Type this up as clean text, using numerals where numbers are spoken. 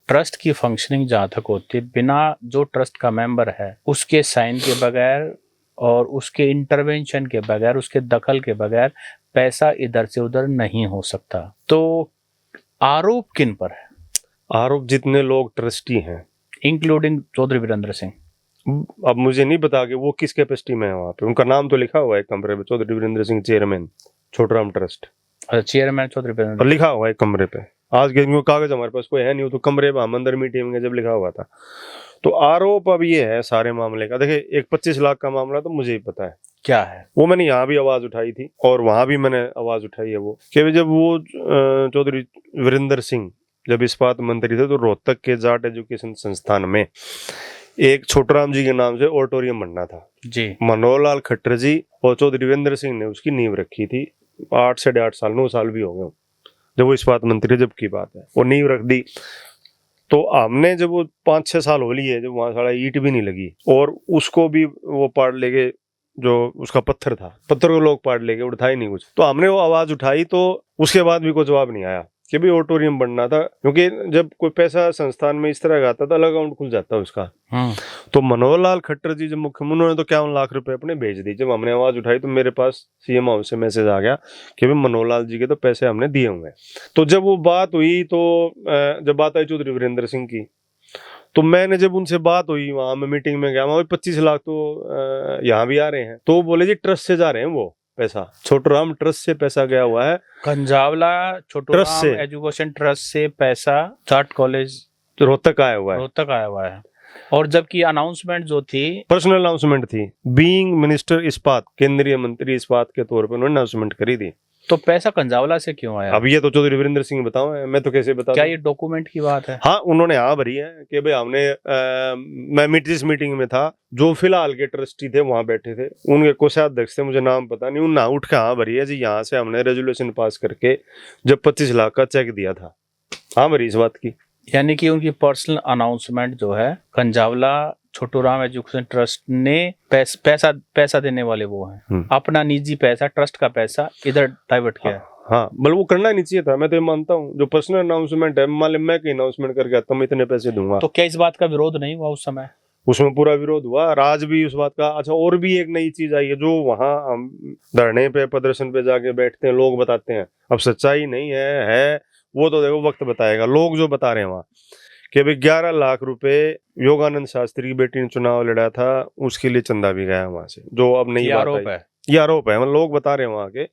Trust की functioning जहाँ तक होती है, बिना जो ट्रस्ट का मेंबर है उसके साइन के बगैर और उसके इंटरवेंशन के बगैर, उसके दखल के बगैर पैसा इधर से उधर नहीं हो सकता। तो आरोप किन पर है? आरोप जितने लोग ट्रस्टी हैं, इंक्लूडिंग चौधरी वीरेंद्र सिंह। अब मुझे नहीं पता कि वो किस कैपेसिटी में है वहां पे। उनका नाम तो लिखा हुआ है कमरे पे, Chaudhary Virendra Singh chairman Chhotram trust, chairman Chaudhary और वीरेंद्र। लिखा हुआ है कमरे पे। आज के कागज हमारे पास कोई है नहीं, वो तो कमरे पे हम अंदर मीटिंग में जब लिखा हुआ था। तो आरोप अब ये है सारे मामले का, देखिए एक 25 लाख का मामला तो मुझे ही पता है क्या है वो। मैंने यहाँ भी आवाज उठाई थी और वहां भी मैंने आवाज उठाई है वो, कि जब वो चौधरी वीरेंद्र सिंह जब इस्पात मंत्री थे तो रोहतक के जाट एजुकेशन संस्थान में एक छोटराम जी के नाम से ऑडिटोरियम बनना था जी। मनोहर लाल खट्टर जी और चौधरी वीरेंद्र सिंह ने उसकी नींव रखी थी। 8 से 8.5 साल 9 साल भी हो गए जब वो इस्पात मंत्री जब की बात है, वो नींव रख दी। तो हमने जब वो 5-6 साल हो लिए जब वहां सारा ईंट भी नहीं लगी, और उसको भी वो पाड़ लेके, जो उसका पत्थर था, पत्थर को लोग पाड़ लेके, उठा ही नहीं कुछ। तो हमने वो आवाज उठाई तो उसके बाद भी कोई जवाब नहीं आया कि भी ऑडिटोरियम बनना था, क्योंकि जब कोई पैसा संस्थान में इस तरह का आता था अलग अकाउंट खुल जाता है उसका। तो मनोहर लाल खट्टर जी जब मुख्यमंत्री, उन्होंने तो 51 लाख रुपए अपने भेज दी। जब हमने आवाज उठाई तो मेरे पास सीएम हाउस से मैसेज आ गया कि भाई मनोहर लाल जी के तो पैसे हमने दिए हुए हैं। तो जब वो बात हुई तो जब बात आई चौधरी वीरेंद्र सिंह की, तो मैंने जब उनसे बात हुई वहां मैं मीटिंग में गया, वहां 25 लाख तो यहाँ भी आ रहे हैं। तो बोले जी ट्रस्ट से जा रहे हैं वो पैसा, छोटूराम ट्रस्ट से पैसा गया हुआ है, कंजावला छोटूराम ट्रस्ट से, एजुकेशन ट्रस्ट से पैसा जाट कॉलेज रोहतक आया हुआ है, रोहतक आया हुआ है। और जबकि अनाउंसमेंट जो थी पर्सनल अनाउंसमेंट थी, बीइंग मिनिस्टर इस्पात, केंद्रीय मंत्री इस्पात के तौर पर उन्होंने अनाउंसमेंट करी थी। तो पैसा कंजावला से क्यों आया? अब ये तो चौधरी वीरेंद्र सिंह बताओ, मैं तो कैसे बता क्या दूं? ये डॉक्यूमेंट की बात है? हाँ, उन्होंने हाँ भरी है कि भाई हमने मैं जिस मीटिंग में था, जो फिलहाल के ट्रस्टी थे वहां बैठे थे, उनके कोषाध्यक्ष थे, मुझे नाम पता नहीं, उन्होंने उठ के हाँ भरी है जी, यहाँ से हमने रेजोल्यूशन पास करके जब 25 लाख का चेक दिया था, हाँ भरी इस बात की। यानी कि उनकी पर्सनल अनाउंसमेंट जो है, कंजावला छोटूराम एजुकेशन ट्रस्ट ने पैसा देने वाले वो हैं, अपना निजी पैसा, ट्रस्ट का पैसा इधर डाइवर्ट किया। हाँ, बल वो करना नहीं चाहिए था, मैं तो ये मानता हूँ। जो पर्सनल अनाउंसमेंट है, मान लो मैं कहीं अनाउंसमेंट करके आता हूँ मैं इतने पैसे दूंगा, तो क्या इस बात का विरोध नहीं हुआ उस समय? उसमें पूरा विरोध हुआ, राज भी उस बात का। अच्छा, और भी एक नई चीज आई है जो वहां हम धरने पे प्रदर्शन पे जाके बैठते हैं, लोग बताते हैं, अब सच्चाई नहीं है वो तो देखो वक्त बताएगा। लोग जो बता रहे हैं वहां कि भाई 11 लाख रुपए योगानंद शास्त्री की बेटी ने चुनाव लड़ा था, उसके लिए चंदा भी गया वहां से, जो अब नहीं बात है, ये आरोप है, मतलब लोग बता रहे हैं वहां के।